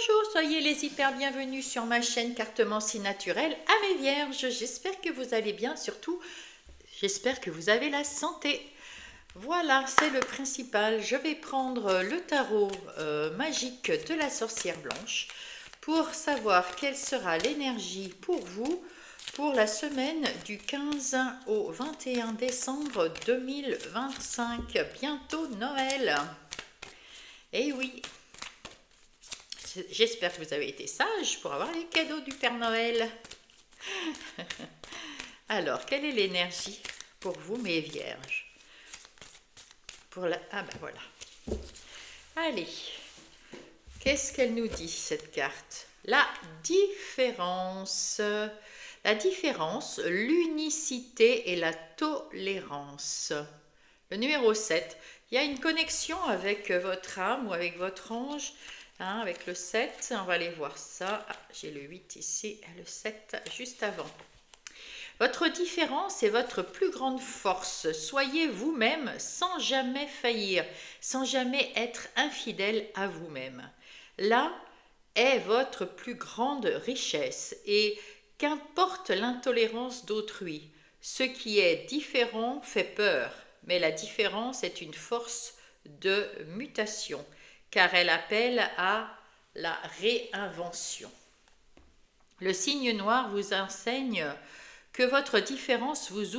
Bonjour, soyez les hyper bienvenus sur ma chaîne Cartomancie naturelle à mes vierges. J'espère que vous allez bien, surtout j'espère que vous avez la santé. Voilà, c'est le principal. Je vais prendre le tarot magique de la sorcière blanche pour savoir quelle sera l'énergie pour vous pour la semaine du 15 au 21 décembre 2025. Bientôt Noël. Eh oui, j'espère que vous avez été sages pour avoir les cadeaux du Père Noël. Alors, quelle est l'énergie pour vous, mes vierges? Ah ben voilà. Allez, qu'est-ce qu'elle nous dit, cette carte? La différence. La différence, l'unicité et la tolérance. Le numéro 7. Il y a une connexion avec votre âme ou avec votre ange. Avec le 7, on va aller voir ça. Ah, j'ai le 8 ici et le 7 juste avant. Votre différence est votre plus grande force. Soyez vous-même sans jamais faillir, sans jamais être infidèle à vous-même. Là est votre plus grande richesse et qu'importe l'intolérance d'autrui. Ce qui est différent fait peur, mais la différence est une force de mutation, car elle appelle à la réinvention. Le signe noir vous enseigne que votre différence vous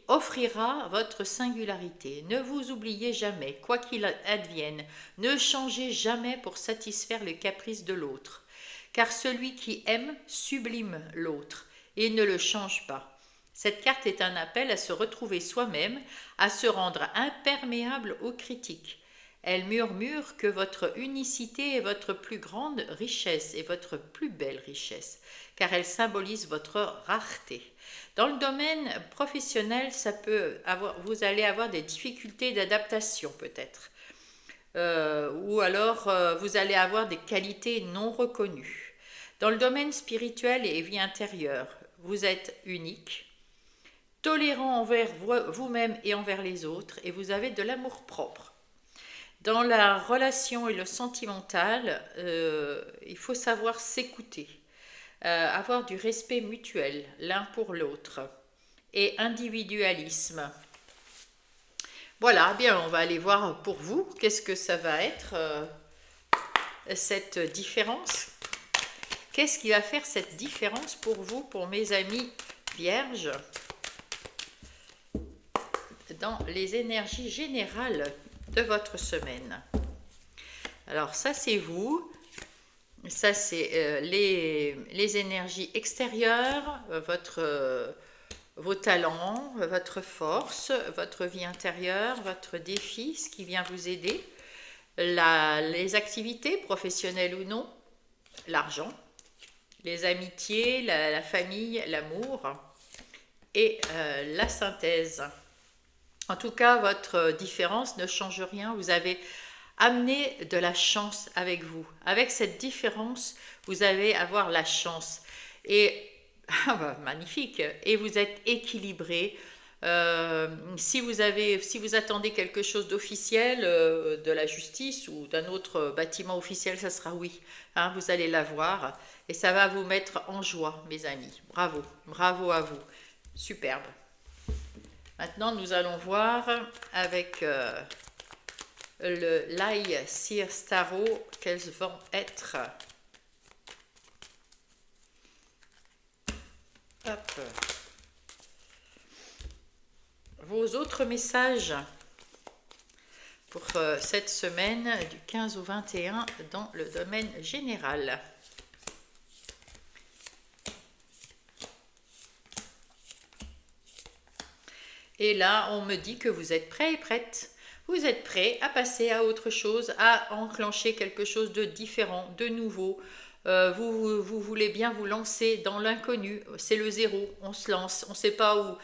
offrira votre singularité. Ne vous oubliez jamais, quoi qu'il advienne, ne changez jamais pour satisfaire les caprices de l'autre, car celui qui aime sublime l'autre et ne le change pas. Cette carte est un appel à se retrouver soi-même, à se rendre imperméable aux critiques. Elle murmure que votre unicité est votre plus grande richesse et votre plus belle richesse, car elle symbolise votre rareté. Dans le domaine professionnel, vous allez avoir des difficultés d'adaptation peut-être, ou alors vous allez avoir des qualités non reconnues. Dans le domaine spirituel et vie intérieure, vous êtes unique, tolérant envers vous-même et envers les autres, et vous avez de l'amour-propre. Dans la relation et le sentimental, il faut savoir s'écouter, avoir du respect mutuel l'un pour l'autre et individualisme. Voilà, bien, on va aller voir pour vous, qu'est-ce que ça va être, cette différence. Qu'est-ce qui va faire cette différence pour vous, pour mes amis vierges, dans les énergies générales de votre semaine? Alors ça c'est vous, ça c'est les énergies extérieures, vos talents, votre force, votre vie intérieure, votre défi, ce qui vient vous aider, les activités professionnelles ou non, l'argent, les amitiés, la famille, l'amour et la synthèse. En tout cas, votre différence ne change rien. Vous avez amené de la chance avec vous. Avec cette différence, vous allez avoir la chance. Et magnifique. Et vous êtes équilibré. Si vous attendez quelque chose d'officiel, de la justice ou d'un autre bâtiment officiel, ça sera oui. Vous allez l'avoir. Et ça va vous mettre en joie, mes amis. Bravo. Bravo à vous. Superbe. Maintenant, nous allons voir avec le l'Aïe Sears Tarot quels vont être. Hop. Vos autres messages pour cette semaine du 15 au 21 dans le domaine général. Et là, on me dit que vous êtes prêts et prêtes. Vous êtes prêts à passer à autre chose, à enclencher quelque chose de différent, de nouveau. Vous voulez bien vous lancer dans l'inconnu. C'est le zéro. On se lance. On ne sait pas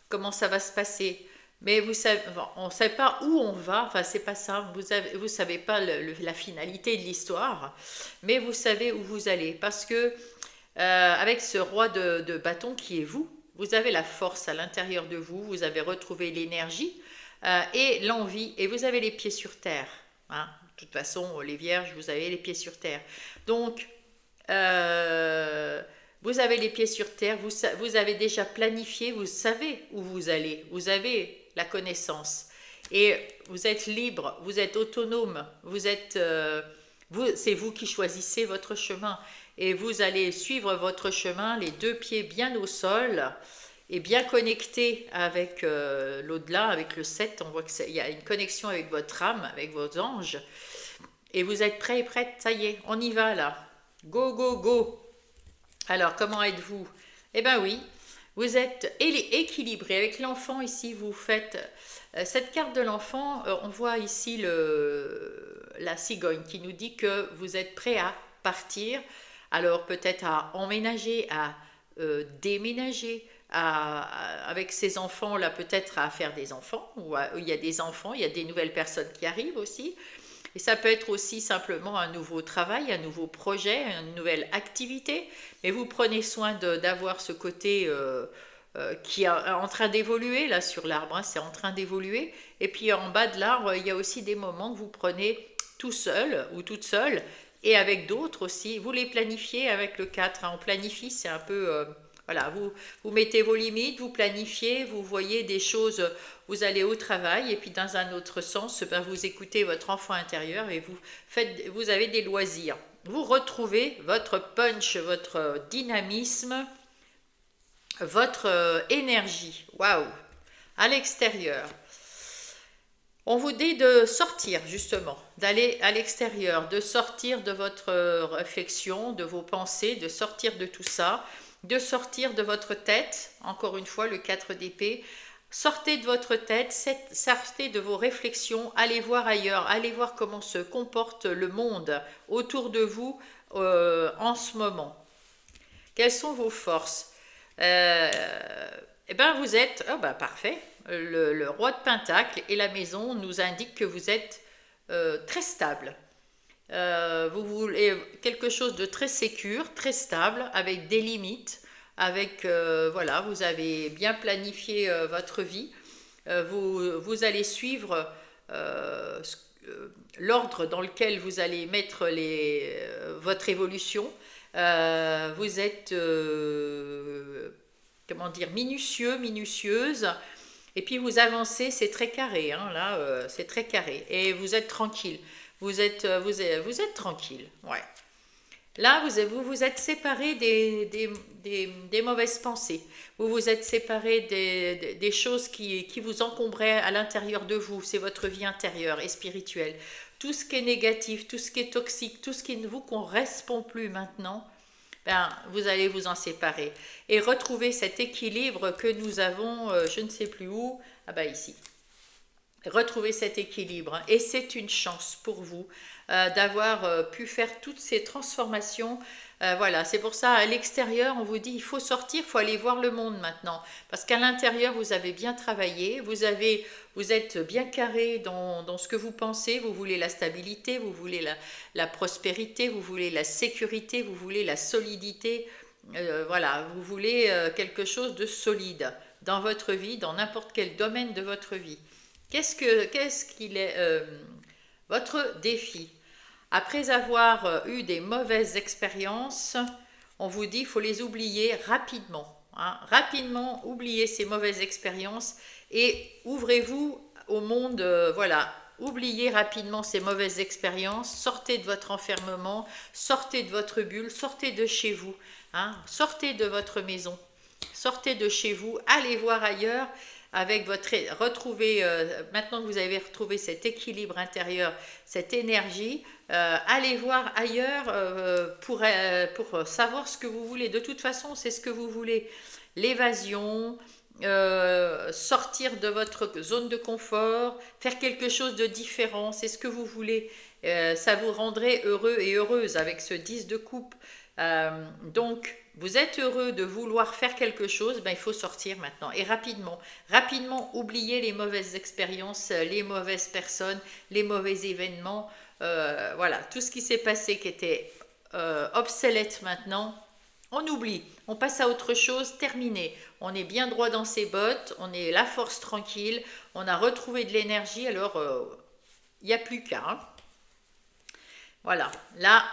comment ça va se passer. Mais vous savez, on ne sait pas où on va. Enfin, c'est pas ça. Vous ne savez pas la finalité de l'histoire. Mais vous savez où vous allez. Parce que avec ce roi de bâton qui est vous, vous avez la force à l'intérieur de vous, vous avez retrouvé l'énergie et l'envie, et vous avez les pieds sur terre. De toute façon, les vierges, vous avez les pieds sur terre. Donc, euh, vous avez les pieds sur terre, vous avez déjà planifié, vous savez où vous allez, vous avez la connaissance. Et vous êtes libre, vous êtes autonome, c'est vous qui choisissez votre chemin. Et vous allez suivre votre chemin, les deux pieds bien au sol et bien connectés avec l'au-delà, avec le 7. On voit qu'il y a une connexion avec votre âme, avec vos anges. Et vous êtes prêts et prêtes, ça y est, on y va là. Go, go, go. Alors, comment êtes-vous? Eh bien oui, vous êtes équilibré. Avec l'enfant ici, vous faites... cette carte de l'enfant, on voit ici la cigogne qui nous dit que vous êtes prêt à partir. Alors peut-être à emménager, à déménager, avec ces enfants-là, peut-être à faire des enfants. Il y a des enfants, il y a des nouvelles personnes qui arrivent aussi. Et ça peut être aussi simplement un nouveau travail, un nouveau projet, une nouvelle activité. Mais vous prenez soin d'avoir ce côté qui est en train d'évoluer, là sur l'arbre, hein, c'est en train d'évoluer. Et puis en bas de l'arbre, il y a aussi des moments que vous prenez tout seul ou toute seule, et avec d'autres aussi. Vous les planifiez avec le 4. Hein. On planifie, c'est un peu... voilà, vous mettez vos limites, vous planifiez, vous voyez des choses, vous allez au travail, et puis dans un autre sens, ben, vous écoutez votre enfant intérieur et vous avez des loisirs. Vous retrouvez votre punch, votre dynamisme, votre énergie. Waouh! À l'extérieur. On vous dit de sortir justement, d'aller à l'extérieur, de sortir de votre réflexion, de vos pensées, de sortir de tout ça, de sortir de votre tête, encore une fois le 4 d'épée, sortez de votre tête, sortez de vos réflexions, allez voir ailleurs, allez voir comment se comporte le monde autour de vous en ce moment. Quelles sont vos forces? Eh bien vous êtes, oh ben parfait, le roi de Pentacle et la maison nous indiquent que vous êtes très stable. Vous voulez quelque chose de très sécure, très stable, avec des limites, avec, voilà, vous avez bien planifié votre vie. Vous allez suivre l'ordre dans lequel vous allez mettre votre évolution. Vous êtes, comment dire, minutieux, minutieuse. Et puis vous avancez, c'est très carré, hein, là, c'est très carré. Et vous êtes tranquille. Vous êtes tranquille, ouais. Là, vous êtes séparé des mauvaises pensées. Vous vous êtes séparé des choses qui vous encombraient à l'intérieur de vous. C'est votre vie intérieure et spirituelle. Tout ce qui est négatif, tout ce qui est toxique, tout ce qui ne vous correspond plus maintenant, ben, vous allez vous en séparer. Et retrouver cet équilibre que nous avons, je ne sais plus où, ah ben ici. Retrouver cet équilibre. Et c'est une chance pour vous d'avoir pu faire toutes ces transformations. Voilà, c'est pour ça, à l'extérieur, on vous dit, il faut sortir, il faut aller voir le monde maintenant. Parce qu'à l'intérieur, vous avez bien travaillé, vous êtes bien carré dans ce que vous pensez, vous voulez la stabilité, vous voulez la prospérité, vous voulez la sécurité, vous voulez la solidité. Voilà, vous voulez quelque chose de solide dans votre vie, dans n'importe quel domaine de votre vie. Qu'est-ce qu'il est votre défi? Après avoir eu des mauvaises expériences, on vous dit qu'il faut les oublier rapidement. Hein. Rapidement, oubliez ces mauvaises expériences et ouvrez-vous au monde. Voilà, oubliez rapidement ces mauvaises expériences, sortez de votre enfermement, sortez de votre bulle, sortez de chez vous, hein. Sortez de votre maison, sortez de chez vous, allez voir ailleurs. Avec retrouver, maintenant que vous avez retrouvé cet équilibre intérieur, cette énergie, allez voir ailleurs pour savoir ce que vous voulez. De toute façon, c'est ce que vous voulez. L'évasion, sortir de votre zone de confort, faire quelque chose de différent, c'est ce que vous voulez. Ça vous rendrait heureux et heureuse avec ce 10 de coupe. Donc, vous êtes heureux de vouloir faire quelque chose, ben, il faut sortir maintenant et rapidement. Rapidement, oubliez les mauvaises expériences, les mauvaises personnes, les mauvais événements. Voilà, tout ce qui s'est passé qui était obsolète maintenant, on oublie. On passe à autre chose, terminé. On est bien droit dans ses bottes, on est la force tranquille, on a retrouvé de l'énergie, alors il n'y a plus qu'à. Hein. Voilà, là,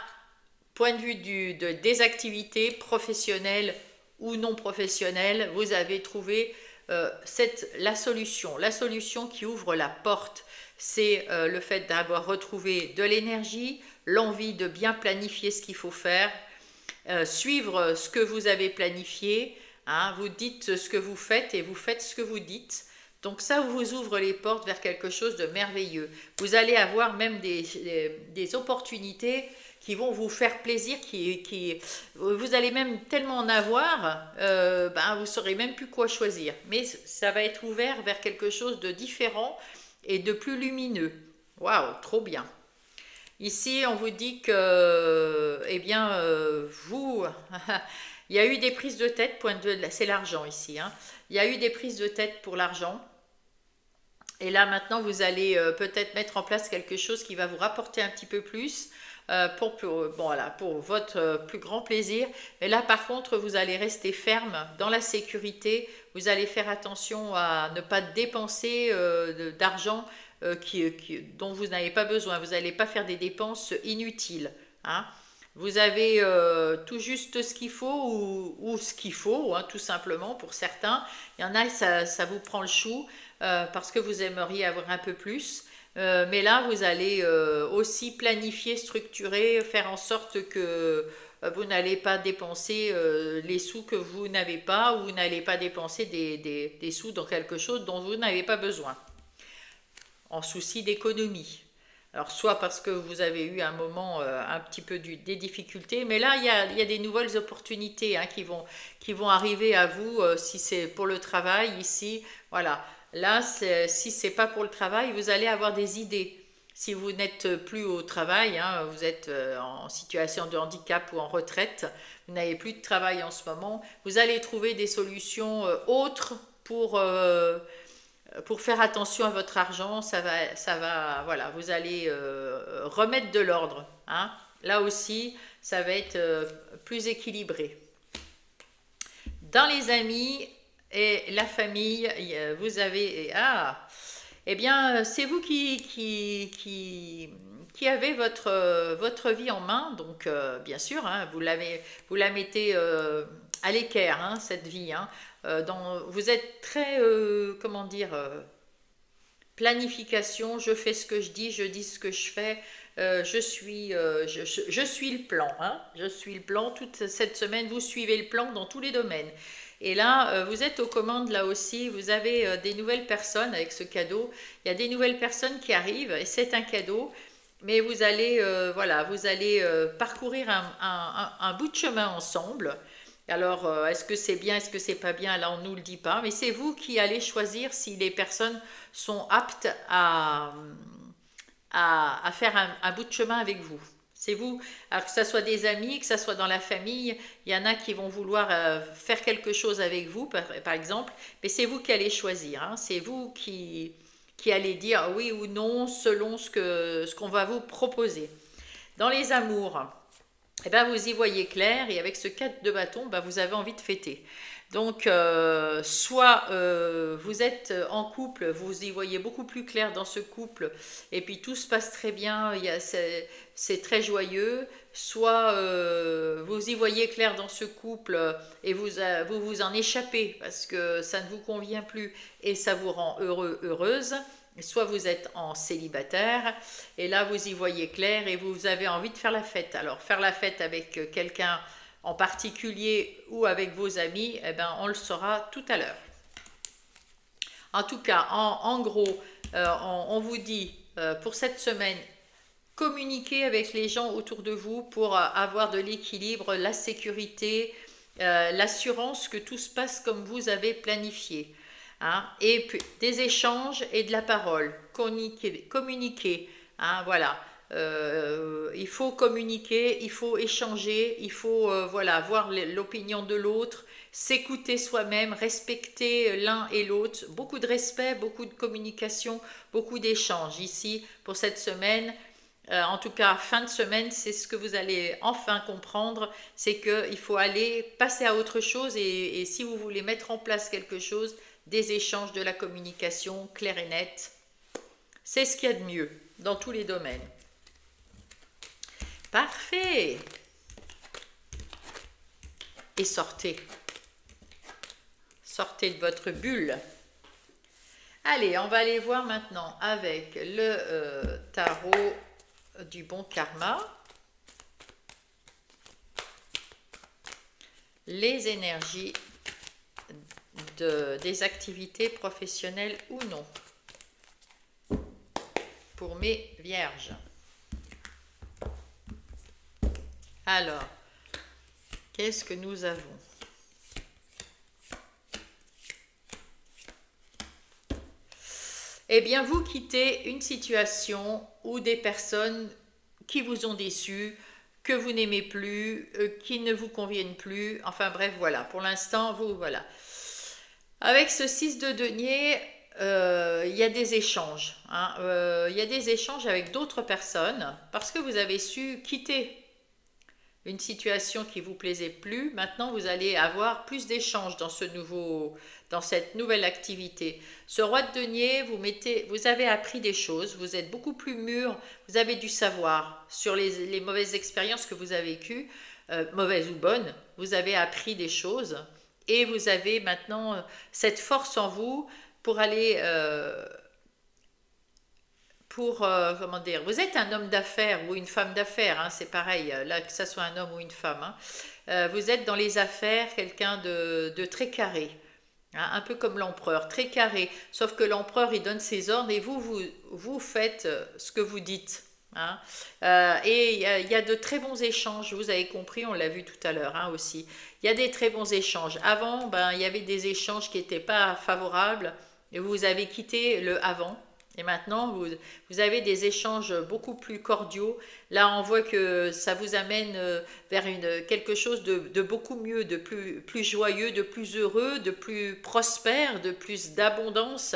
point de vue des activités professionnelles ou non professionnelles, vous avez trouvé la solution. La solution qui ouvre la porte, c'est le fait d'avoir retrouvé de l'énergie, l'envie de bien planifier ce qu'il faut faire, suivre ce que vous avez planifié, hein, vous dites ce que vous faites et vous faites ce que vous dites. Donc ça vous ouvre les portes vers quelque chose de merveilleux. Vous allez avoir même des opportunités qui vont vous faire plaisir, vous allez même tellement en avoir, vous ne saurez même plus quoi choisir. Mais ça va être ouvert vers quelque chose de différent et de plus lumineux. Waouh, trop bien. Ici, on vous dit que, eh bien, vous, il y a eu des prises de tête, c'est l'argent ici, hein. Il y a eu des prises de tête pour l'argent. Et là, maintenant, vous allez peut-être mettre en place quelque chose qui va vous rapporter un petit peu plus bon, voilà, pour votre plus grand plaisir. Mais là, par contre, vous allez rester ferme dans la sécurité. Vous allez faire attention à ne pas dépenser d'argent dont vous n'avez pas besoin. Vous n'allez pas faire des dépenses inutiles, hein. Vous avez tout juste ce qu'il faut ou ce qu'il faut, hein, tout simplement pour certains. Il y en a, ça vous prend le chou parce que vous aimeriez avoir un peu plus. Mais là, vous allez aussi planifier, structurer, faire en sorte que vous n'allez pas dépenser les sous que vous n'avez pas ou vous n'allez pas dépenser des sous dans quelque chose dont vous n'avez pas besoin, en souci d'économie. Alors, soit parce que vous avez eu un moment un petit peu des difficultés, mais là, il y a des nouvelles opportunités hein, qui vont arriver à vous si c'est pour le travail ici. Voilà. Là, si c'est pas pour le travail, vous allez avoir des idées. Si vous n'êtes plus au travail, hein, vous êtes en situation de handicap ou en retraite, vous n'avez plus de travail en ce moment, vous allez trouver des solutions autres pour faire attention à votre argent. Voilà, vous allez remettre de l'ordre, hein. Là aussi, ça va être plus équilibré. Dans les amis et la famille, vous avez... eh bien, c'est vous qui avez votre vie en main. Donc, bien sûr, hein, vous la mettez à l'équerre, hein, cette vie. Hein. Vous êtes très, comment dire, planification. Je fais ce que je dis ce que je fais. Je suis le plan. Hein, je suis le plan. Toute cette semaine, vous suivez le plan dans tous les domaines. Et là, vous êtes aux commandes là aussi, vous avez des nouvelles personnes avec ce cadeau. Il y a des nouvelles personnes qui arrivent et c'est un cadeau. Mais vous allez, voilà, vous allez parcourir un bout de chemin ensemble. Alors, est-ce que c'est bien, est-ce que c'est pas bien? Là, on ne nous le dit pas. Mais c'est vous qui allez choisir si les personnes sont aptes à faire un bout de chemin avec vous. C'est vous, alors que ce soit des amis, que ce soit dans la famille, il y en a qui vont vouloir faire quelque chose avec vous, par exemple, mais c'est vous qui allez choisir, hein. C'est vous qui allez dire oui ou non selon ce qu'on va vous proposer. Dans les amours, eh ben, vous y voyez clair et avec ce 4 de bâton, ben, vous avez envie de fêter. Donc, soit vous êtes en couple, vous y voyez beaucoup plus clair dans ce couple, et puis tout se passe très bien, c'est très joyeux, soit vous y voyez clair dans ce couple et vous en échappez parce que ça ne vous convient plus et ça vous rend heureux, heureuse. Soit vous êtes en célibataire et là vous y voyez clair et vous avez envie de faire la fête. Alors faire la fête avec quelqu'un en particulier ou avec vos amis, eh ben, on le saura tout à l'heure. En tout cas, en gros, on vous dit pour cette semaine, communiquez avec les gens autour de vous pour avoir de l'équilibre, la sécurité, l'assurance que tout se passe comme vous avez planifié. Hein, et puis des échanges et de la parole, communiquer, hein, voilà. Il faut communiquer, il faut échanger, il faut voilà, voir l'opinion de l'autre, s'écouter soi-même, respecter l'un et l'autre, beaucoup de respect, beaucoup de communication, beaucoup d'échanges ici pour cette semaine. En tout cas, fin de semaine, c'est ce que vous allez enfin comprendre, c'est qu'il faut aller passer à autre chose et si vous voulez mettre en place quelque chose, des échanges, de la communication claire et nette, c'est ce qu'il y a de mieux dans tous les domaines. Parfait. Et sortez. Sortez de votre bulle. Allez, on va aller voir maintenant avec le tarot du bon karma. Les énergies des activités professionnelles ou non. Pour mes vierges. Alors, qu'est-ce que nous avons? Eh bien, vous quittez une situation ou des personnes qui vous ont déçu, que vous n'aimez plus, qui ne vous conviennent plus. Enfin bref, voilà. Pour l'instant, vous, voilà. Avec ce 6 de denier, il y a des échanges. Il y a des échanges avec d'autres personnes parce que vous avez su quitter une situation qui vous plaisait plus. Maintenant, vous allez avoir plus d'échanges dans cette nouvelle activité. Ce roi de denier, vous avez appris des choses, vous êtes beaucoup plus mûr, vous avez du savoir sur les mauvaises expériences que vous avez vécues, mauvaises ou bonnes. Vous avez appris des choses et vous avez maintenant cette force en vous pour aller comment dire, vous êtes un homme d'affaires ou une femme d'affaires, hein, c'est pareil, là que ce soit un homme ou une femme, hein. Vous êtes dans les affaires quelqu'un de très carré, hein, un peu comme l'empereur, très carré, sauf que l'empereur il donne ses ordres et vous faites ce que vous dites. Hein. Et il y a de très bons échanges, vous avez compris, on l'a vu tout à l'heure, hein, aussi. Il y a des très bons échanges. Avant, il y avait des échanges qui n'étaient pas favorables et vous avez quitté le avant. Et maintenant, vous avez des échanges beaucoup plus cordiaux. Là, on voit que ça vous amène vers quelque chose de beaucoup mieux, de plus joyeux, de plus heureux, de plus prospère, de plus d'abondance.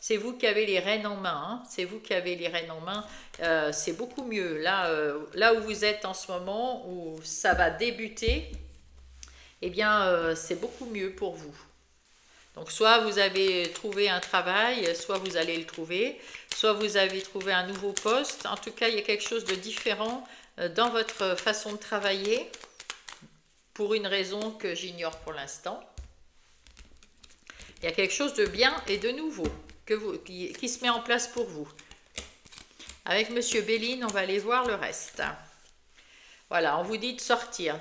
C'est vous qui avez les rênes en main. Hein. C'est vous qui avez les rênes en main. C'est beaucoup mieux. Là où vous êtes en ce moment, où ça va débuter, eh bien, c'est beaucoup mieux pour vous. Donc soit vous avez trouvé un travail, soit vous allez le trouver, soit vous avez trouvé un nouveau poste. En tout cas, il y a quelque chose de différent dans votre façon de travailler, pour une raison que j'ignore pour l'instant. Il y a quelque chose de bien et de nouveau qui se met en place pour vous. Avec Monsieur Béline, on va aller voir le reste. Voilà, on vous dit de sortir,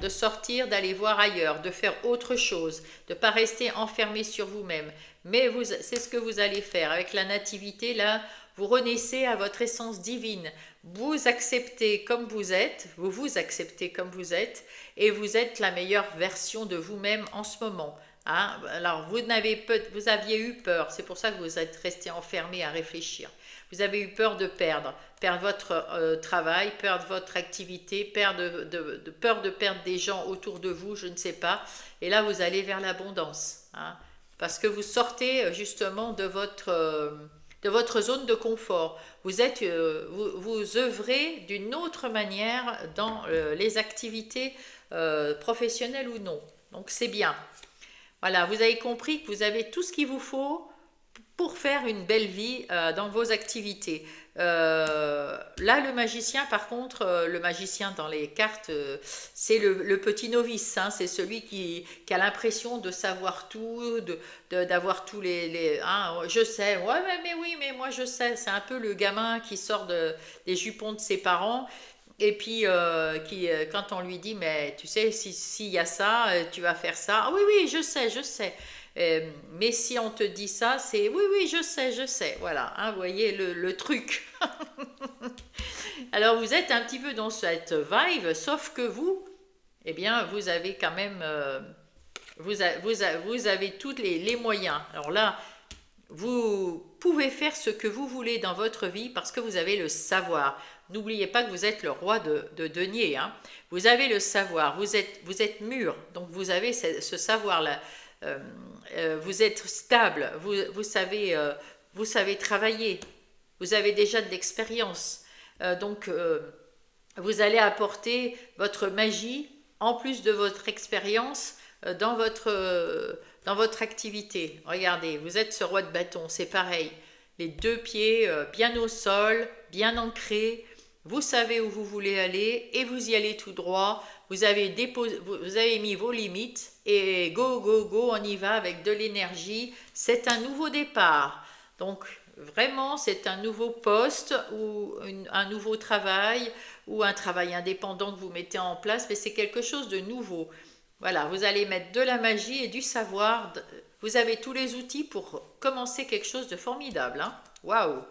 d'aller voir ailleurs, de faire autre chose, de ne pas rester enfermé sur vous-même. Mais c'est ce que vous allez faire. Avec la nativité, là, vous renaissez à votre essence divine. Vous acceptez comme vous êtes, vous vous acceptez comme vous êtes, et vous êtes la meilleure version de vous-même en ce moment. Hein? Alors, vous aviez eu peur, c'est pour ça que vous êtes resté enfermé à réfléchir. Vous avez eu peur de perdre votre travail, perdre votre activité, peur de perdre des gens autour de vous, je ne sais pas. Et là, vous allez vers l'abondance, hein, parce que vous sortez justement de votre zone de confort. Vous œuvrez d'une autre manière dans les activités professionnelles ou non. Donc c'est bien. Voilà, vous avez compris que vous avez tout ce qu'il vous faut pour faire une belle vie dans vos activités. Là, le magicien, par contre, le magicien dans les cartes, c'est le petit novice. Hein, c'est celui qui a l'impression de savoir tout, d'avoir tous hein, je sais, ouais, mais oui, mais moi je sais. C'est un peu le gamin qui sort des jupons de ses parents. Et puis, quand on lui dit, mais tu sais, s'il y a ça, tu vas faire ça. Ah oui, oui, je sais, je sais. Mais si on te dit ça, c'est oui, oui, je sais. Voilà, hein, vous voyez le truc. Alors, vous êtes un petit peu dans cette vibe, sauf que vous, eh bien, vous avez quand même, vous avez tous les moyens. Alors là, vous pouvez faire ce que vous voulez dans votre vie parce que vous avez le savoir. N'oubliez pas que vous êtes le roi de denier. Hein. Vous avez le savoir, vous êtes mûr, donc vous avez ce savoir-là. Vous êtes stable, vous savez travailler, vous avez déjà de l'expérience. Donc, vous allez apporter votre magie en plus de votre expérience dans votre activité. Regardez, vous êtes ce roi de bâton, c'est pareil. Les deux pieds bien au sol, bien ancrés. vous savez où vous voulez aller et vous y allez tout droit. Vous avez mis vos limites et go, go, go, on y va avec de l'énergie. C'est un nouveau départ. Donc, vraiment, c'est un nouveau poste ou un nouveau travail ou un travail indépendant que vous mettez en place, mais c'est quelque chose de nouveau. Voilà, vous allez mettre de la magie et du savoir. Vous avez tous les outils pour commencer quelque chose de formidable, hein. Waouh!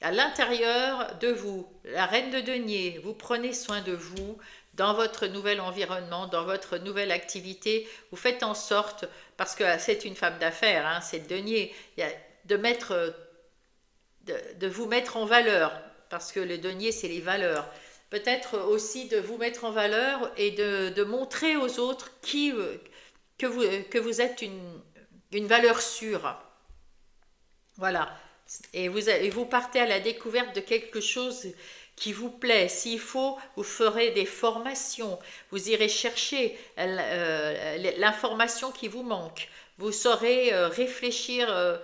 À l'intérieur de vous, la reine de denier, vous prenez soin de vous dans votre nouvel environnement, dans votre nouvelle activité. Vous faites en sorte, parce que c'est une femme d'affaires, hein, c'est le denier, de vous mettre en valeur, parce que le denier, c'est les valeurs. Peut-être aussi de vous mettre en valeur et de montrer aux autres que vous êtes une valeur sûre. Voilà. Et vous partez à la découverte de quelque chose qui vous plaît. S'il faut, vous ferez des formations. Vous irez chercher l'information qui vous manque. Vous saurez réfléchir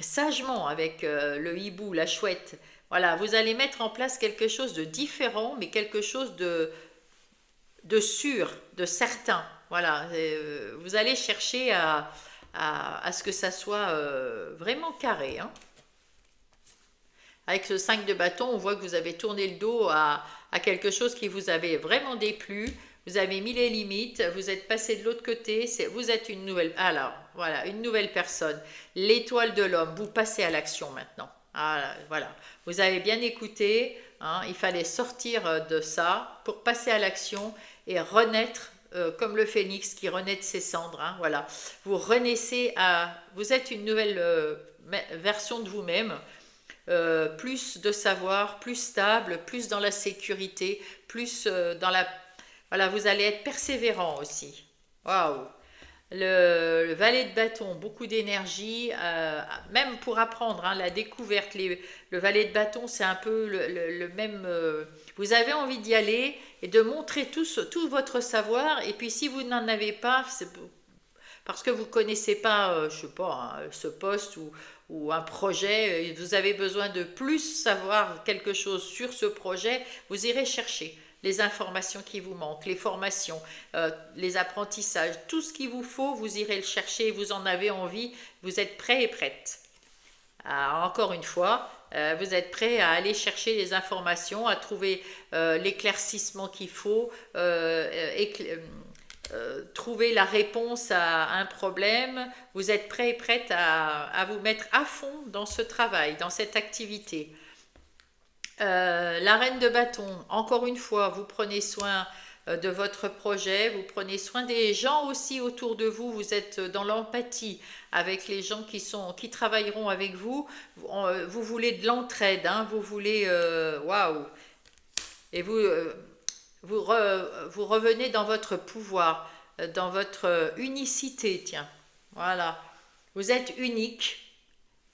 sagement avec le hibou, la chouette. Voilà, vous allez mettre en place quelque chose de différent, mais quelque chose de sûr, de certain. Voilà, vous allez chercher à ce que ça soit vraiment carré, hein. Avec ce 5 de bâton, on voit que vous avez tourné le dos à quelque chose qui vous avait vraiment déplu. Vous avez mis les limites, vous êtes passé de l'autre côté, vous êtes une nouvelle... Alors, voilà, une nouvelle personne. L'étoile de l'homme, vous passez à l'action maintenant. Voilà, vous avez bien écouté, hein, il fallait sortir de ça pour passer à l'action et renaître comme le phénix qui renaît de ses cendres, hein, voilà. Vous renaissez vous êtes une nouvelle version de vous-même. Plus de savoir, plus stable, plus dans la sécurité, plus dans la... Voilà, vous allez être persévérant aussi. Waouh! Le valet de bâton, beaucoup d'énergie, même pour apprendre, hein, la découverte. Le valet de bâton, c'est un peu le même... vous avez envie d'y aller et de montrer tout votre savoir. Et puis si vous n'en avez pas, c'est parce que vous ne connaissez pas, je sais pas, hein, ce poste ou un projet, vous avez besoin de plus savoir quelque chose sur ce projet, vous irez chercher les informations qui vous manquent, les formations, les apprentissages, tout ce qu'il vous faut, vous irez le chercher, vous en avez envie, vous êtes prêt et prête. Encore une fois, vous êtes prêt à aller chercher les informations, à trouver l'éclaircissement qu'il faut, trouver la réponse à un problème, vous êtes prêt et prête à vous mettre à fond dans ce travail, dans cette activité. La reine de bâton, encore une fois, vous prenez soin de votre projet, vous prenez soin des gens aussi autour de vous, vous êtes dans l'empathie avec les gens qui travailleront avec vous, vous voulez de l'entraide, hein, vous voulez, waouh, et vous revenez dans votre pouvoir, dans votre unicité, tiens, voilà, vous êtes unique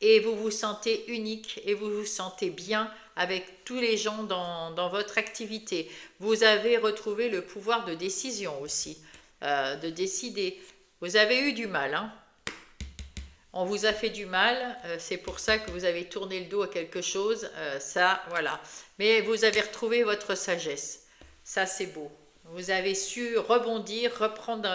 et vous vous sentez unique et vous vous sentez bien avec tous les gens dans votre activité. Vous avez retrouvé le pouvoir de décision aussi, de décider. Vous avez eu du mal, hein. On vous a fait du mal, c'est pour ça que vous avez tourné le dos à quelque chose, ça, voilà. Mais vous avez retrouvé votre sagesse, ça c'est beau. Vous avez su rebondir, reprendre,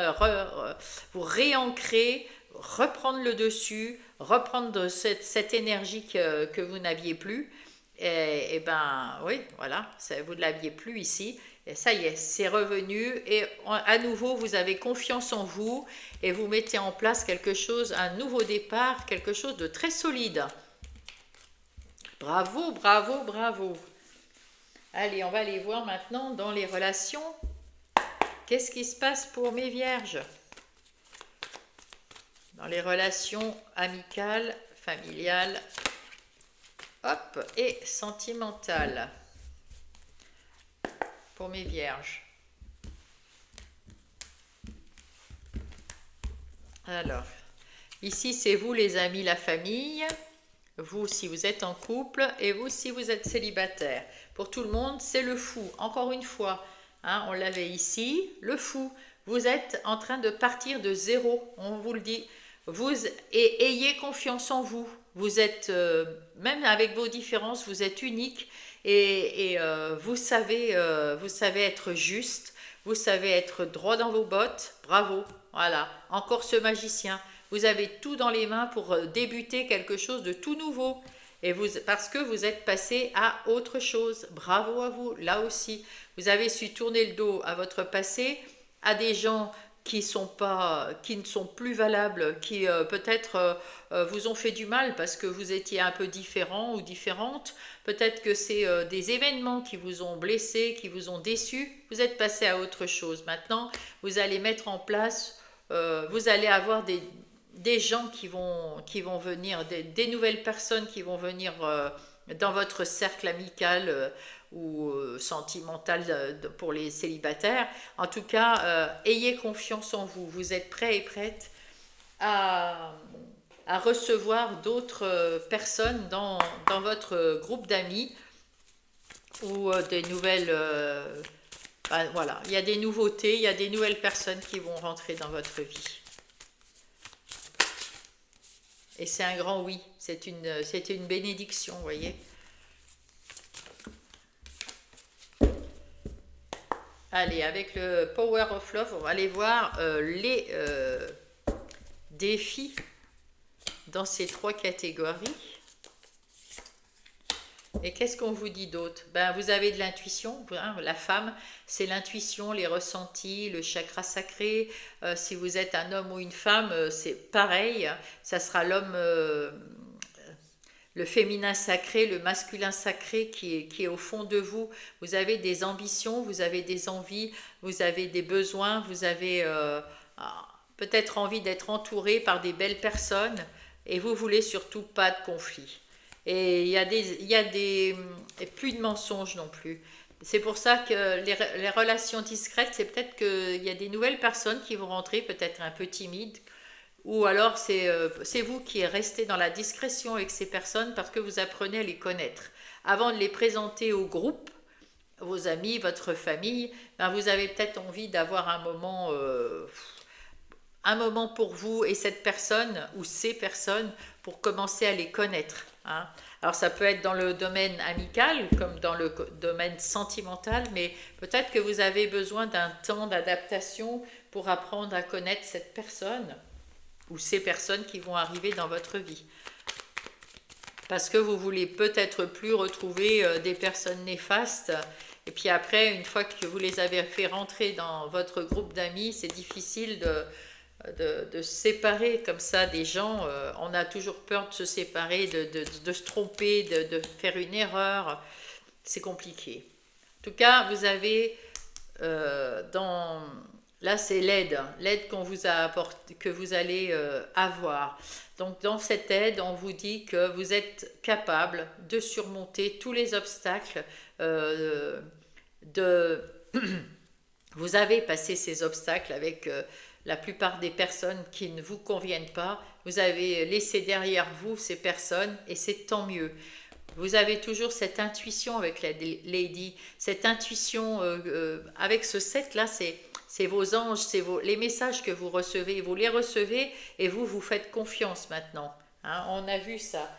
vous réancrer, reprendre le dessus, reprendre cette énergie que vous n'aviez plus. Et ben oui, voilà, vous ne l'aviez plus ici. Et ça y est, c'est revenu et à nouveau, vous avez confiance en vous et vous mettez en place quelque chose, un nouveau départ, quelque chose de très solide. Bravo, bravo, bravo. Allez, on va aller voir maintenant dans les relations. Qu'est-ce qui se passe pour mes vierges? Dans les relations amicales, familiales, hop, et sentimentales. Pour mes vierges. Alors, ici c'est vous les amis, la famille, vous si vous êtes en couple et vous si vous êtes célibataire. Pour tout le monde, c'est le fou. Encore une fois, hein, on l'avait ici, le fou. Vous êtes en train de partir de zéro, on vous le dit. Ayez confiance en vous. Vous êtes, même avec vos différences, vous êtes unique Vous savez être juste, vous savez être droit dans vos bottes. Bravo, voilà. Encore ce magicien. Vous avez tout dans les mains pour débuter quelque chose de tout nouveau. Parce que vous êtes passé à autre chose. Bravo à vous, là aussi. Vous avez su tourner le dos à votre passé, à des gens qui ne sont plus valables, qui peut-être vous ont fait du mal parce que vous étiez un peu différent ou différente. Peut-être que c'est des événements qui vous ont blessé, qui vous ont déçu. Vous êtes passé à autre chose. Maintenant, vous allez mettre en place, vous allez avoir des gens qui vont venir, des nouvelles personnes qui vont venir dans votre cercle amical ou sentimental pour les célibataires. En tout cas, ayez confiance en vous. Vous êtes prêts et prêtes à, à recevoir d'autres personnes dans votre groupe d'amis ou des nouvelles... ben voilà, il y a des nouveautés, il y a des nouvelles personnes qui vont rentrer dans votre vie. Et c'est un grand oui, c'est une bénédiction, vous voyez. Allez, avec le Power of Love, on va aller voir les défis dans ces 3 catégories. Et qu'est-ce qu'on vous dit d'autre? Ben, vous avez de l'intuition, hein, la femme, c'est l'intuition, les ressentis, le chakra sacré. Si vous êtes un homme ou une femme, c'est pareil. Ça sera l'homme, le féminin sacré, le masculin sacré qui est au fond de vous. Vous avez des ambitions, vous avez des envies, vous avez des besoins, vous avez peut-être envie d'être entouré par des belles personnes et vous voulez surtout pas de conflit. Et et plus de mensonges non plus. C'est pour ça que les relations discrètes, c'est peut-être qu'il y a des nouvelles personnes qui vont rentrer, peut-être un peu timides, ou alors c'est vous qui restez dans la discrétion avec ces personnes parce que vous apprenez à les connaître. Avant de les présenter au groupe, vos amis, votre famille, ben vous avez peut-être envie d'avoir un moment pour vous et cette personne ou ces personnes pour commencer à les connaître. Hein. Alors ça peut être dans le domaine amical comme dans le domaine sentimental, mais peut-être que vous avez besoin d'un temps d'adaptation pour apprendre à connaître cette personne ou ces personnes qui vont arriver dans votre vie. Parce que vous voulez peut-être plus retrouver des personnes néfastes. Et puis après, une fois que vous les avez fait rentrer dans votre groupe d'amis, c'est difficile de se séparer comme ça des gens. On a toujours peur de se séparer, de se tromper, de faire une erreur. C'est compliqué. En tout cas, vous avez là, c'est l'aide qu'on vous a apporté, que vous allez avoir. Donc, dans cette aide, on vous dit que vous êtes capable de surmonter tous les obstacles. Vous avez passé ces obstacles avec la plupart des personnes qui ne vous conviennent pas. Vous avez laissé derrière vous ces personnes et c'est tant mieux. Vous avez toujours cette intuition avec la Lady, cette intuition avec ce set-là, c'est vos anges, les messages que vous recevez. Vous les recevez et vous faites confiance maintenant. Hein, on a vu ça.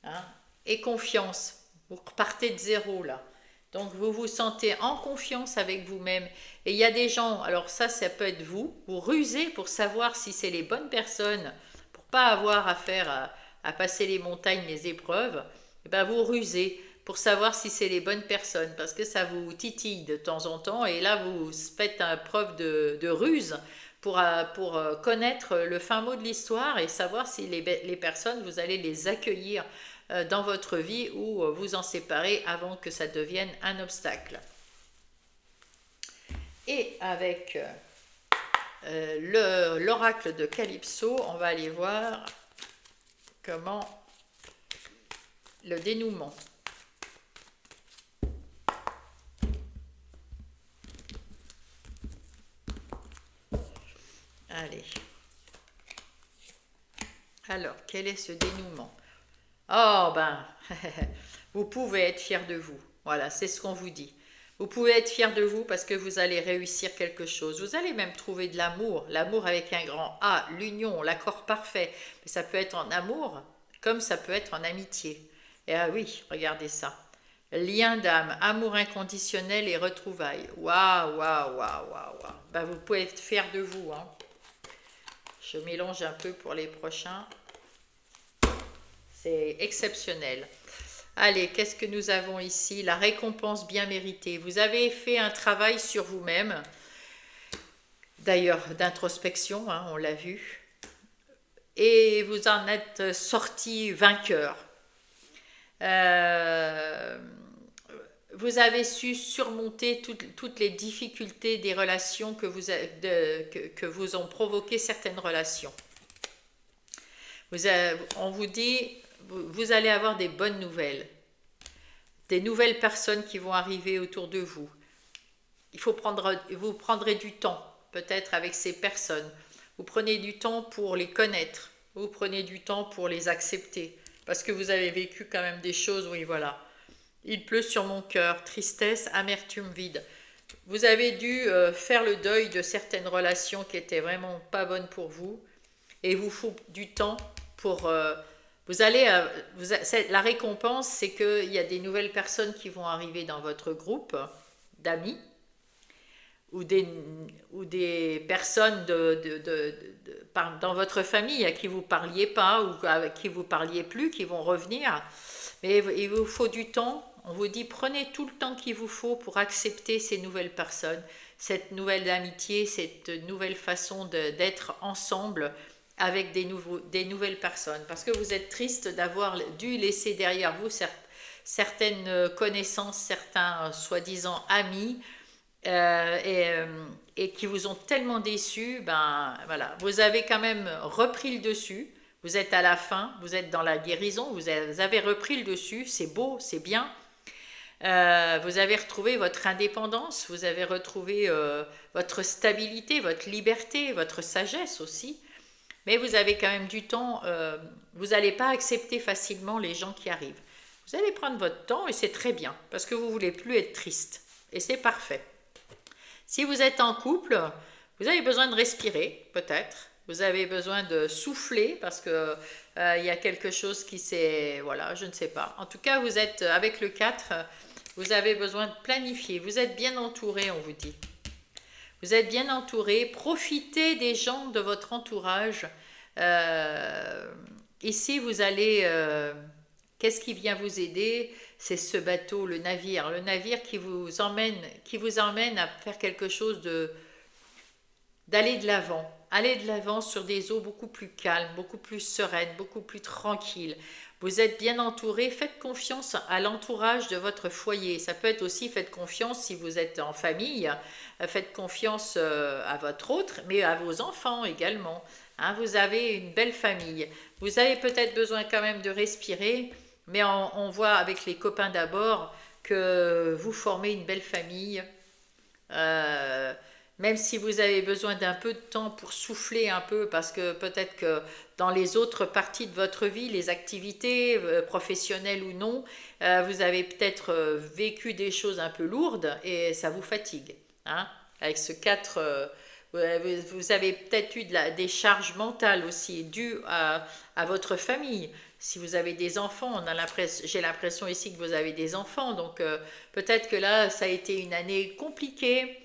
Hein, et confiance. Vous repartez de zéro là. Donc vous vous sentez en confiance avec vous-même. Et il y a des gens, alors ça peut être vous rusez pour savoir si c'est les bonnes personnes, pour pas avoir affaire à passer les montagnes, les épreuves. Et ben vous rusez pour savoir si c'est les bonnes personnes, parce que ça vous titille de temps en temps, et là vous faites preuve de ruse pour connaître le fin mot de l'histoire et savoir si les personnes, vous allez les accueillir dans votre vie ou vous en séparer avant que ça devienne un obstacle. Et avec l'oracle de Calypso, on va aller voir comment le dénouement. Allez. Alors, quel est ce dénouement? Oh ben, vous pouvez être fier de vous. Voilà, c'est ce qu'on vous dit. Vous pouvez être fier de vous parce que vous allez réussir quelque chose. Vous allez même trouver de l'amour. L'amour avec un grand A, l'union, l'accord parfait. Mais ça peut être en amour comme ça peut être en amitié. Et ah oui, regardez ça. Lien d'âme, amour inconditionnel et retrouvailles. Waouh, waouh, waouh, waouh, waouh. Ben, vous pouvez être fiers de vous, hein. Je mélange un peu pour les prochains. C'est exceptionnel. Allez, qu'est-ce que nous avons ici? La récompense bien méritée. Vous avez fait un travail sur vous-même, d'ailleurs d'introspection, hein, on l'a vu, et vous en êtes sorti vainqueur. Euh, vous avez su surmonter toutes les difficultés des relations que que vous ont provoqué certaines relations. On vous dit, vous allez avoir des bonnes nouvelles, des nouvelles personnes qui vont arriver autour de vous. Vous prendrez du temps, peut-être avec ces personnes. Vous prenez du temps pour les connaître. Vous prenez du temps pour les accepter. Parce que vous avez vécu quand même des choses, oui, voilà. Il pleut sur mon cœur, tristesse, amertume, vide. Vous avez dû faire le deuil de certaines relations qui étaient vraiment pas bonnes pour vous. Et il vous faut du temps pour... la récompense, c'est qu'il y a des nouvelles personnes qui vont arriver dans votre groupe d'amis ou des personnes dans votre famille à qui vous parliez pas ou avec qui vous parliez plus, qui vont revenir. Mais il vous faut du temps. On vous dit, prenez tout le temps qu'il vous faut pour accepter ces nouvelles personnes, cette nouvelle amitié, cette nouvelle façon d'être ensemble avec des nouvelles personnes. Parce que vous êtes triste d'avoir dû laisser derrière vous certaines connaissances, certains soi-disant amis, et qui vous ont tellement déçu, ben voilà, vous avez quand même repris le dessus, vous êtes à la fin, vous êtes dans la guérison, vous avez repris le dessus, c'est beau, c'est bien. Vous avez retrouvé votre indépendance, vous avez retrouvé votre stabilité, votre liberté, votre sagesse aussi, mais vous avez quand même du temps, vous n'allez pas accepter facilement les gens qui arrivent. Vous allez prendre votre temps et c'est très bien, parce que vous ne voulez plus être triste, et c'est parfait. Si vous êtes en couple, vous avez besoin de respirer, peut-être. Vous avez besoin de souffler parce que il y a quelque chose qui s'est... Voilà, je ne sais pas. En tout cas, vous êtes avec le 4, vous avez besoin de planifier. Vous êtes bien entouré, on vous dit. Vous êtes bien entouré. Profitez des gens de votre entourage. Ici, vous allez... qu'est-ce qui vient vous aider? C'est ce bateau, le navire. Le navire qui vous emmène à faire quelque chose d'aller de l'avant. Aller de l'avant sur des eaux beaucoup plus calmes, beaucoup plus sereines, beaucoup plus tranquilles. Vous êtes bien entouré. Faites confiance à l'entourage de votre foyer. Ça peut être aussi, faites confiance si vous êtes en famille. Faites confiance à votre autre, mais à vos enfants également. Hein, vous avez une belle famille. Vous avez peut-être besoin quand même de respirer. Mais on voit avec les copains d'abord que vous formez une belle famille. Même si vous avez besoin d'un peu de temps pour souffler un peu, parce que peut-être que dans les autres parties de votre vie, les activités professionnelles ou non, vous avez peut-être vécu des choses un peu lourdes et ça vous fatigue. Hein. Avec ce 4, vous avez peut-être eu des charges mentales aussi dues à votre famille. Si vous avez des enfants, j'ai l'impression ici que vous avez des enfants, donc peut-être que là, ça a été une année compliquée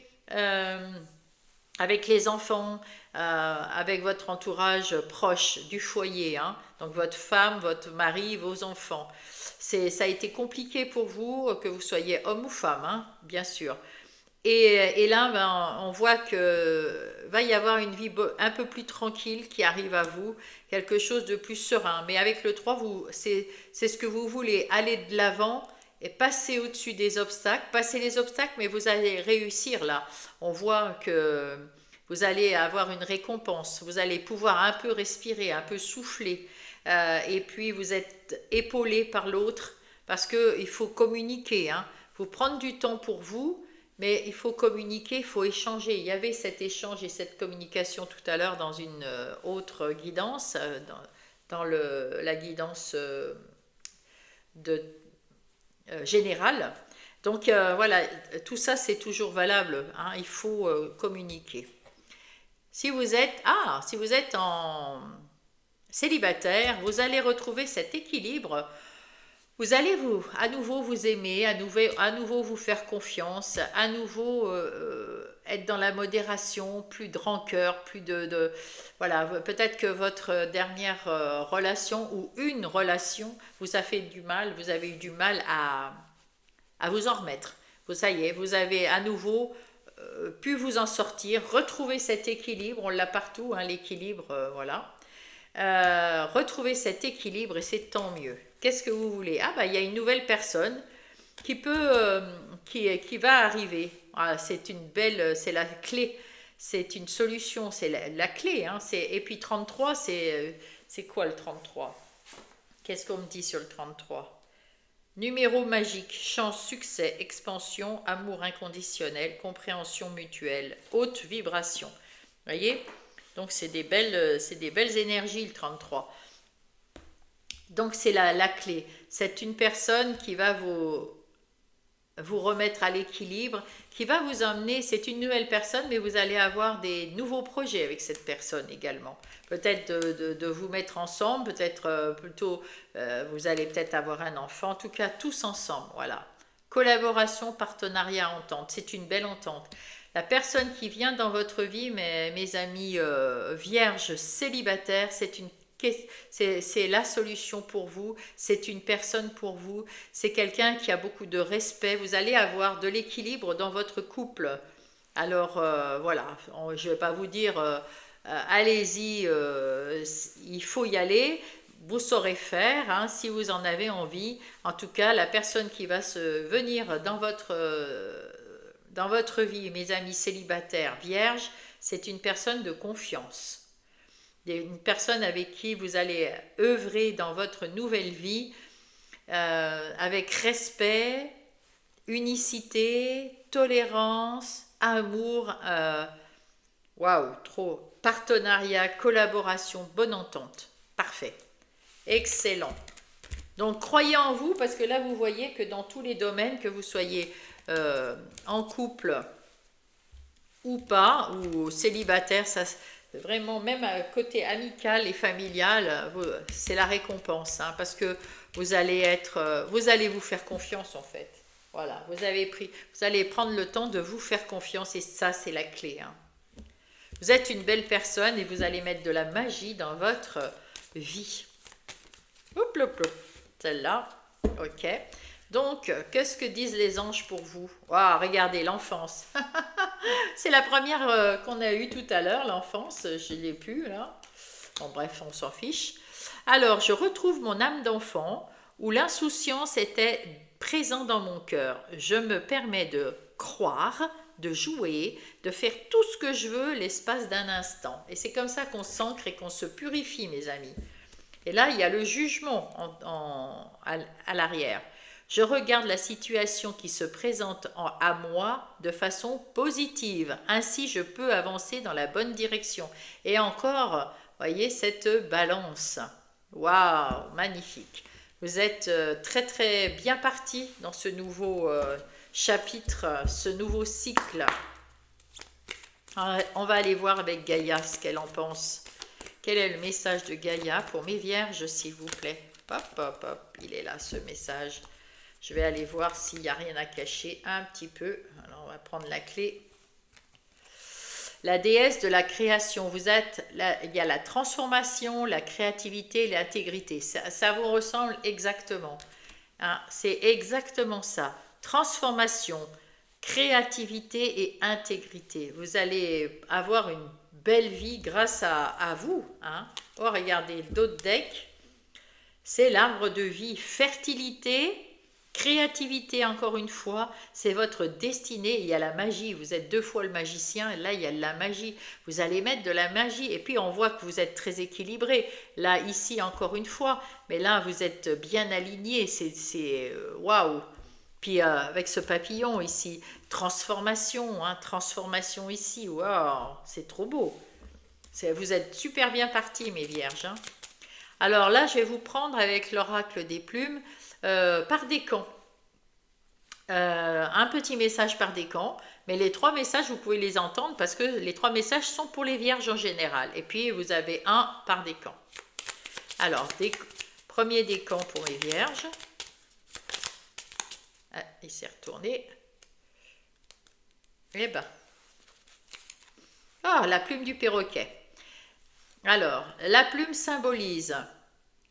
avec les enfants, avec votre entourage proche du foyer, hein, donc votre femme, votre mari, vos enfants. Ça a été compliqué pour vous, que vous soyez homme ou femme, hein, bien sûr. Et là, ben, on voit que va y avoir une vie un peu plus tranquille qui arrive à vous, quelque chose de plus serein. Mais avec le 3, c'est ce que vous voulez, aller de l'avant et passer au-dessus des obstacles. Passer les obstacles, mais vous allez réussir là. On voit que vous allez avoir une récompense. Vous allez pouvoir un peu respirer, un peu souffler. Et puis vous êtes épaulé par l'autre parce qu'il faut communiquer. Hein. Il faut prendre du temps pour vous. Mais il faut communiquer, il faut échanger. Il y avait cet échange et cette communication tout à l'heure dans une autre guidance, dans la guidance générale. Donc voilà, tout ça c'est toujours valable. Hein, il faut communiquer. Si vous êtes en célibataire, vous allez retrouver cet équilibre Vous allez à nouveau vous aimer, à nouveau vous faire confiance, à nouveau être dans la modération, plus de rancœur, plus voilà, peut-être que votre dernière relation ou une relation vous a fait du mal, vous avez eu du mal à vous en remettre. Ça y est, vous avez à nouveau pu vous en sortir, retrouver cet équilibre, on l'a partout, hein, l'équilibre, voilà. Retrouver cet équilibre et c'est tant mieux. Qu'est-ce que vous voulez? Ah bah il y a une nouvelle personne qui qui va arriver. Ah, c'est une belle, c'est la clé, c'est une solution, c'est la clé. Hein, et puis 33, c'est quoi le 33? Qu'est-ce qu'on me dit sur le 33? Numéro magique, chance, succès, expansion, amour inconditionnel, compréhension mutuelle, haute vibration. Voyez? Donc c'est des belles énergies le 33. Donc c'est la clé. C'est une personne qui va vous remettre à l'équilibre, qui va vous emmener, c'est une nouvelle personne, mais vous allez avoir des nouveaux projets avec cette personne également. Peut-être de vous mettre ensemble, peut-être plutôt, vous allez peut-être avoir un enfant, en tout cas tous ensemble, voilà. Collaboration, partenariat, entente, c'est une belle entente. La personne qui vient dans votre vie, mes amis vierges célibataires, c'est la solution pour vous, c'est une personne pour vous, c'est quelqu'un qui a beaucoup de respect, vous allez avoir de l'équilibre dans votre couple. Alors voilà, je ne vais pas vous dire allez-y, il faut y aller, vous saurez faire hein, si vous en avez envie. En tout cas, la personne qui va venir dans votre vie, mes amis célibataires vierges, c'est une personne de confiance. Une personne avec qui vous allez œuvrer dans votre nouvelle vie avec respect, unicité, tolérance, amour, waouh, trop, partenariat, collaboration, bonne entente. Parfait. Excellent. Donc croyez en vous parce que là vous voyez que dans tous les domaines, que vous soyez en couple ou pas, ou célibataire, ça vraiment, même à côté amical et familial, c'est la récompense, hein, parce que vous allez vous faire confiance en fait. Voilà, vous allez prendre le temps de vous faire confiance et ça, c'est la clé. Hein. Vous êtes une belle personne et vous allez mettre de la magie dans votre vie. Hop, hop, hop. Celle-là, ok. Donc, qu'est-ce que disent les anges pour vous? Waouh, regardez, l'enfance. C'est la première qu'on a eue tout à l'heure, l'enfance. Je ne l'ai plus, là. Bon, bref, on s'en fiche. Alors, je retrouve mon âme d'enfant où l'insouciance était présente dans mon cœur. Je me permets de croire, de jouer, de faire tout ce que je veux l'espace d'un instant. Et c'est comme ça qu'on s'ancre et qu'on se purifie, mes amis. Et là, il y a le jugement à l'arrière. Je regarde la situation qui se présente à moi de façon positive. Ainsi, je peux avancer dans la bonne direction. Et encore, voyez cette balance. Waouh, magnifique. Vous êtes très très bien parti dans ce nouveau chapitre, ce nouveau cycle. On va aller voir avec Gaïa ce qu'elle en pense. Quel est le message de Gaïa pour mes vierges, s'il vous plaît? Hop, hop, hop, il est là ce message. Je vais aller voir s'il n'y a rien à cacher un petit peu. Alors, on va prendre la clé. La déesse de la création. Il y a la transformation, la créativité, l'intégrité. Ça vous ressemble exactement. Hein, c'est exactement ça. Transformation, créativité et intégrité. Vous allez avoir une belle vie grâce à vous. Hein. Oh, regardez, d'autres decks. C'est l'arbre de vie. Fertilité, créativité, encore une fois, c'est votre destinée. Il y a la magie, vous êtes 2 fois le magicien, et là il y a de la magie. Vous allez mettre de la magie, et puis on voit que vous êtes très équilibré. Là, ici, encore une fois, mais là, vous êtes bien aligné, c'est waouh. Puis avec ce papillon ici, transformation, hein, transformation ici, waouh, c'est trop beau. Vous êtes super bien partis, mes vierges. Hein. Alors là, je vais vous prendre avec l'oracle des plumes, par décan. Un petit message par décan, mais les 3 messages, vous pouvez les entendre parce que les 3 messages sont pour les vierges en général. Et puis, vous avez un par décan. Alors, premier décan pour les vierges. il s'est retourné. Eh ben. Ah, la plume du perroquet. Alors, la plume symbolise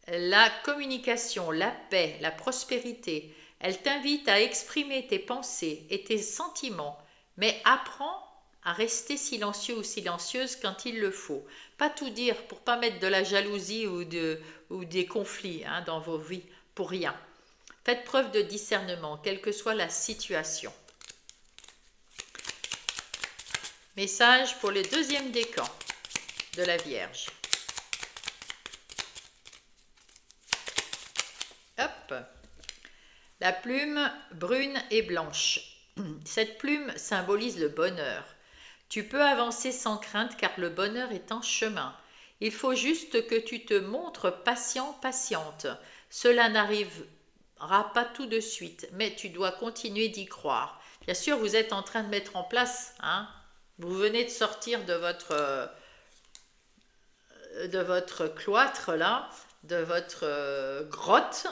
la communication, la paix, la prospérité. Elle t'invite à exprimer tes pensées et tes sentiments, mais apprends à rester silencieux ou silencieuse quand il le faut. Pas tout dire pour pas mettre de la jalousie ou des conflits dans vos vies, pour rien. Faites preuve de discernement, quelle que soit la situation. Message pour le deuxième décan de la Vierge. Hop. La plume brune et blanche. Cette plume symbolise le bonheur. Tu peux avancer sans crainte car le bonheur est en chemin. Il faut juste que tu te montres patient, patiente. Cela n'arrivera pas tout de suite, mais tu dois continuer d'y croire. Bien sûr, vous êtes en train de mettre en place, vous venez de sortir de votre cloître là, de votre grotte,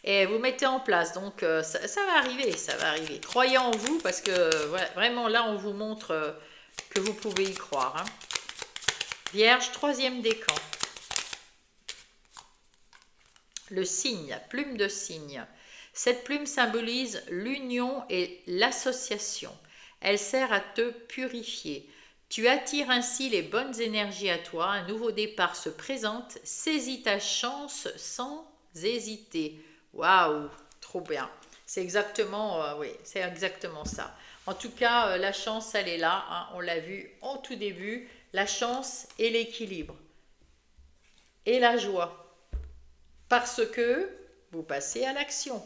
et vous mettez en place. Donc ça va arriver, ça va arriver. Croyez en vous parce que vraiment là on vous montre que vous pouvez y croire. Vierge, troisième décan. Le cygne, la plume de cygne. Cette plume symbolise l'union et l'association. Elle sert à te purifier. Tu attires ainsi les bonnes énergies à toi. Un nouveau départ se présente. Saisis ta chance sans hésiter. Waouh, trop bien. C'est exactement, oui, c'est exactement ça. En tout cas, la chance, elle est là. On l'a vu en tout début. La chance et l'équilibre. Et la joie. Parce que vous passez à l'action.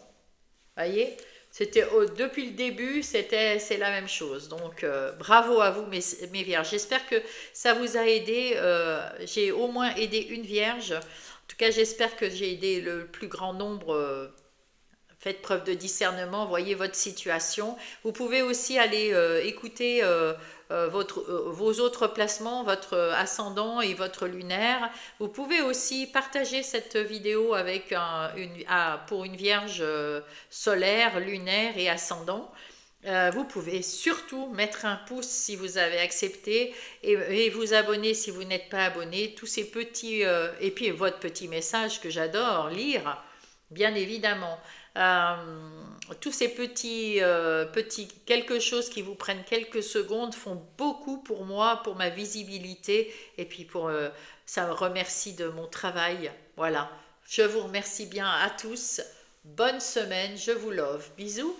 Voyez, c'était depuis le début, c'est la même chose. Donc, bravo à vous, mes vierges. J'espère que ça vous a aidé. J'ai au moins aidé une vierge. En tout cas, j'espère que j'ai aidé le plus grand nombre. Faites preuve de discernement, voyez votre situation. Vous pouvez aussi aller écouter vos autres placements, votre ascendant et votre lunaire. Vous pouvez aussi partager cette vidéo avec pour une vierge solaire, lunaire et ascendant. Vous pouvez surtout mettre un pouce si vous avez accepté et vous abonner si vous n'êtes pas abonné. Tous ces petits et puis votre petit message que j'adore lire, bien évidemment. Tous ces petits quelque chose qui vous prennent quelques secondes font beaucoup pour moi, pour ma visibilité et puis ça me remercie de mon travail. Voilà, je vous remercie bien à tous. Bonne semaine, je vous love. Bisous.